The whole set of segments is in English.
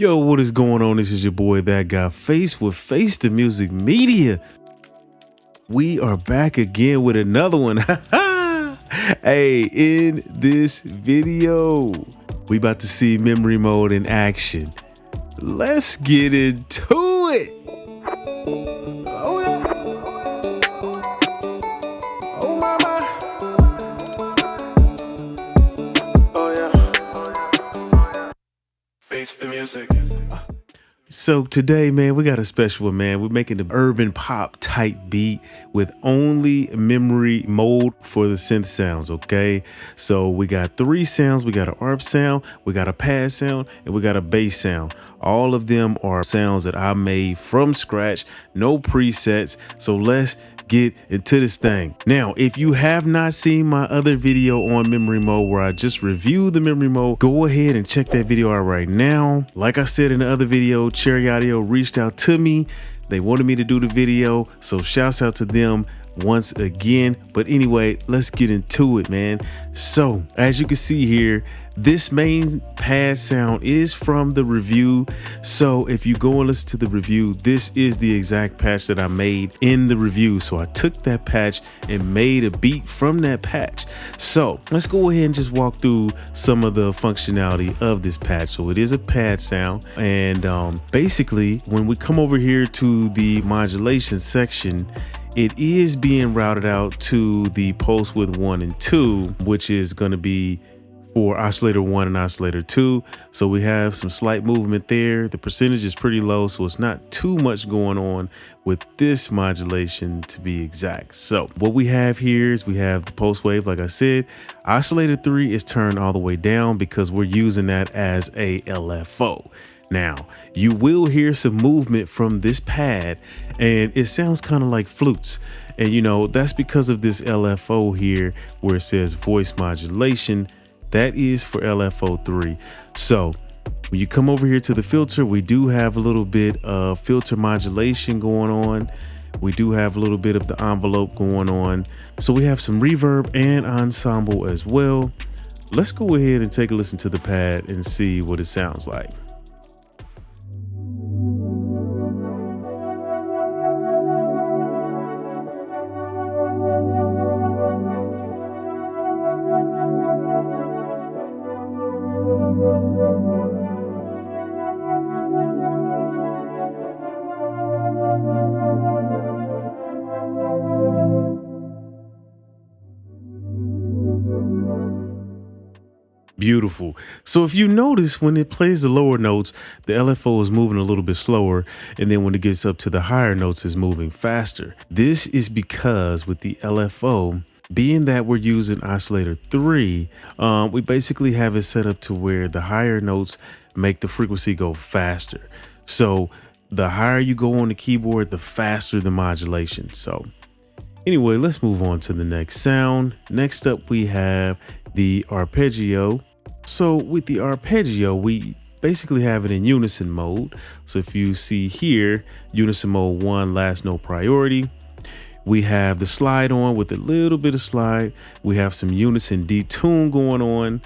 Yo, what is going on? This is your boy Thatguyface with Face the Music Media. We are back again with another one. Hey, in this video, we about to see Memorymode in action. Let's get into it. Oh yeah. Oh my. Oh yeah. Face the music. So today, man, we got a special one, man. We're making the urban pop type beat with only Memorymode for the synth sounds, okay? So we got 3 sounds. We got an Arp sound, we got a pad sound, and we got a bass sound. All of them are sounds that I made from scratch, no presets. So let's get into this thing. Now, if you have not seen my other video on Memorymode where I just reviewed the Memorymode, go ahead and check that video out right now. Like I said in the other video, Cherry Audio reached out to me. They wanted me to do the video, so shouts out to them once again. But anyway, let's get into it, man. So as you can see here, this main pad sound is from the review. So if you go and listen to the review, this is the exact patch that I made in the review. So I took that patch and made a beat from that patch. So let's go ahead and just walk through some of the functionality of this patch. So it is a pad sound, and basically when we come over here to the modulation section, it is being routed out to the pulse width 1 and 2, which is going to be for oscillator 1 and oscillator 2. So we have some slight movement there. The percentage is pretty low, so it's not too much going on with this modulation, to be exact. So what we have here is we have the pulse wave. Like I said, oscillator 3 is turned all the way down because we're using that as a LFO. Now, you will hear some movement from this pad, and it sounds kind of like flutes. And you know, that's because of this LFO here where it says voice modulation. That is for LFO 3. So when you come over here to the filter, we do have a little bit of filter modulation going on. We do have a little bit of the envelope going on. So we have some reverb and ensemble as well. Let's go ahead and take a listen to the pad and see what it sounds like. Beautiful. So if you notice, when it plays the lower notes, the LFO is moving a little bit slower, and then when it gets up to the higher notes, it's moving faster. This is because with the LFO, being that we're using oscillator 3, we basically have it set up to where the higher notes make the frequency go faster. So the higher you go on the keyboard, the faster the modulation. So anyway, let's move on to the next sound. Next up, we have the arpeggio. So with the arpeggio, we basically have it in unison mode. So if you see here, unison mode 1, last note priority. We have the slide on with a little bit of slide. We have some unison detune going on,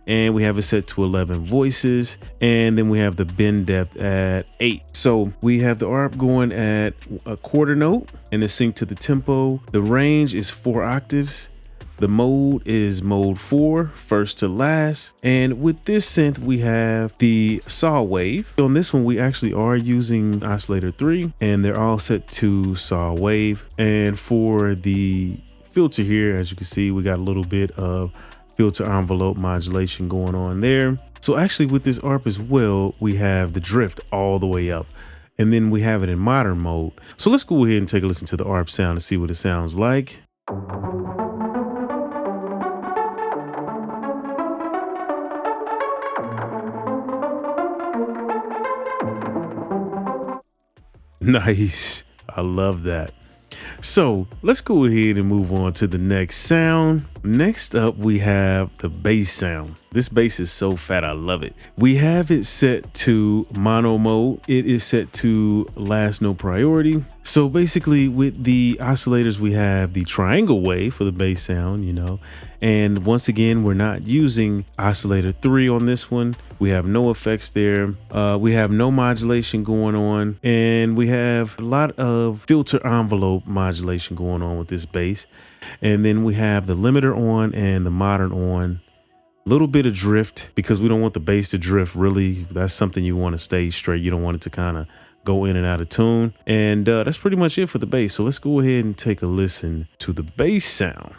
and we have it set to 11 voices. And then we have the bend depth at 8. So we have the arp going at a quarter note and it's synced to the tempo. The range is 4 octaves. The mode is mode 4, first to last. And with this synth, we have the saw wave. On this one, we actually are using oscillator 3, and they're all set to saw wave. And for the filter here, as you can see, we got a little bit of filter envelope modulation going on there. So actually with this arp as well, we have the drift all the way up, and then we have it in modern mode. So let's go ahead and take a listen to the arp sound and see what it sounds like. Nice. I love that. So let's go ahead and move on to the next sound. Next up, we have the bass sound. This bass is so fat, I love it. We have it set to mono mode. It is set to last no priority. So basically with the oscillators, we have the triangle wave for the bass sound, you know, and once again, we're not using oscillator 3 on this one. We have no effects there. We have no modulation going on, and we have a lot of filter envelope modulation going on with this bass. And then we have the limiter on and the modern on. A little bit of drift because we don't want the bass to drift really. That's something you want to stay straight. You don't want it to kind of go in and out of tune. And that's pretty much it for the bass. So let's go ahead and take a listen to the bass sound.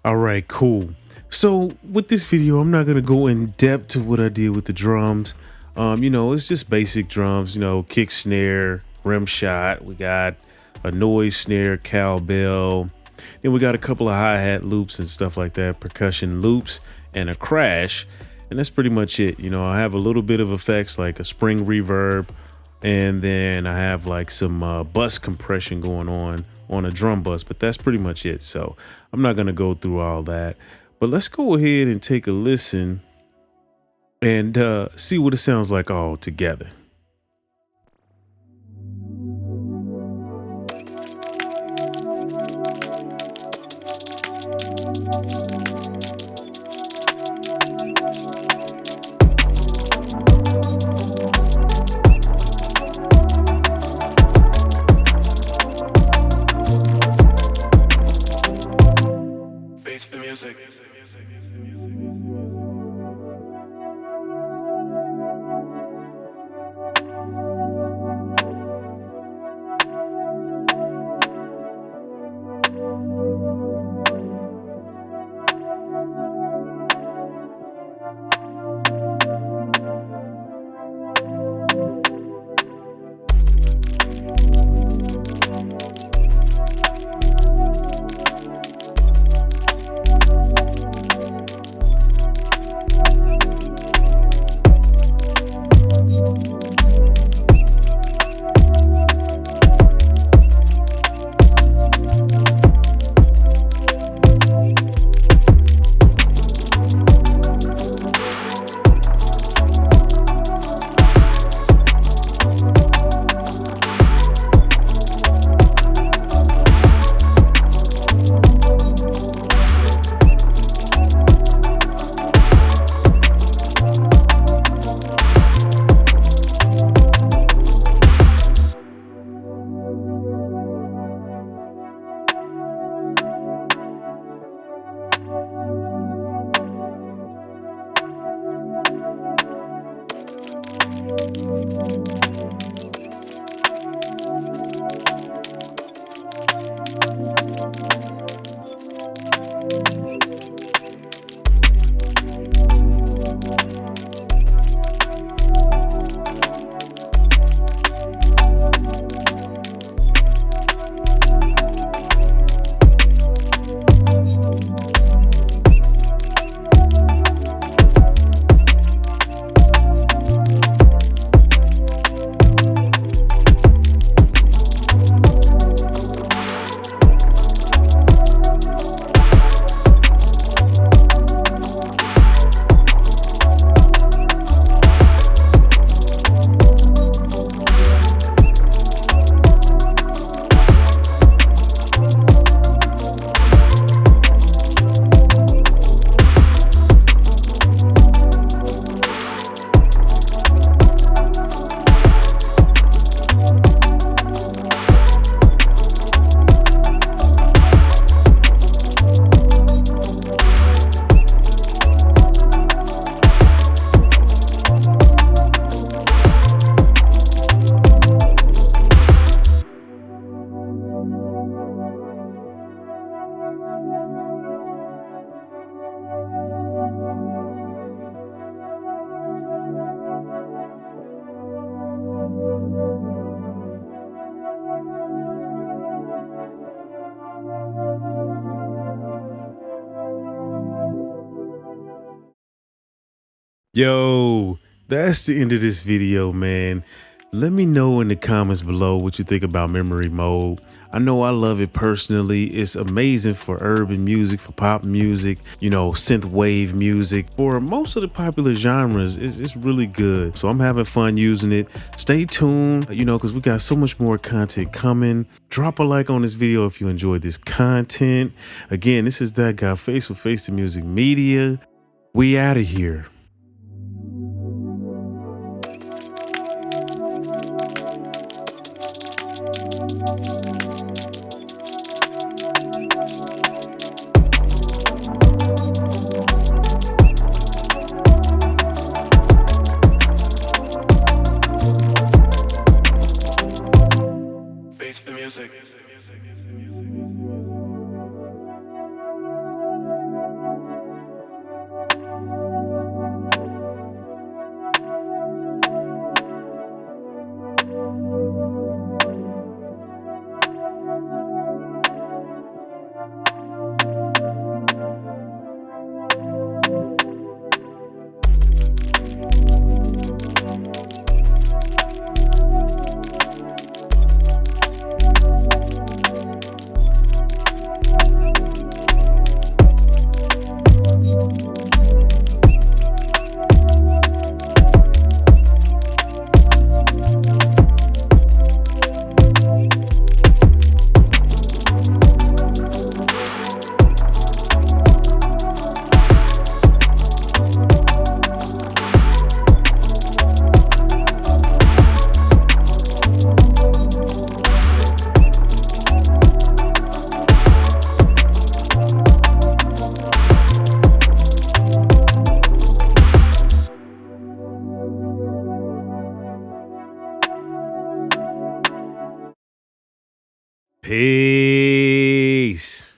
All right, cool. So with this video, I'm not gonna go in depth to what I did with the drums. You know, it's just basic drums, you know, kick, snare, rim shot. We got a noise snare, cowbell. Then we got a couple of hi-hat loops and stuff like that, percussion loops and a crash. And that's pretty much it. You know, I have a little bit of effects like a spring reverb, and then I have like some bus compression going on a drum bus, but that's pretty much it. So I'm not gonna go through all that, but let's go ahead and take a listen and see what it sounds like all together. Yo, that's the end of this video, man. Let me know in the comments below what you think about Memory Mode. I know I love it personally. It's amazing for urban music, for pop music, you know, synth wave music. For most of the popular genres, it's really good. So I'm having fun using it. Stay tuned, you know, because we got so much more content coming. Drop a like on this video if you enjoyed this content. Again, this is Thatguyface with Face the Music Media. We out of here. Peace.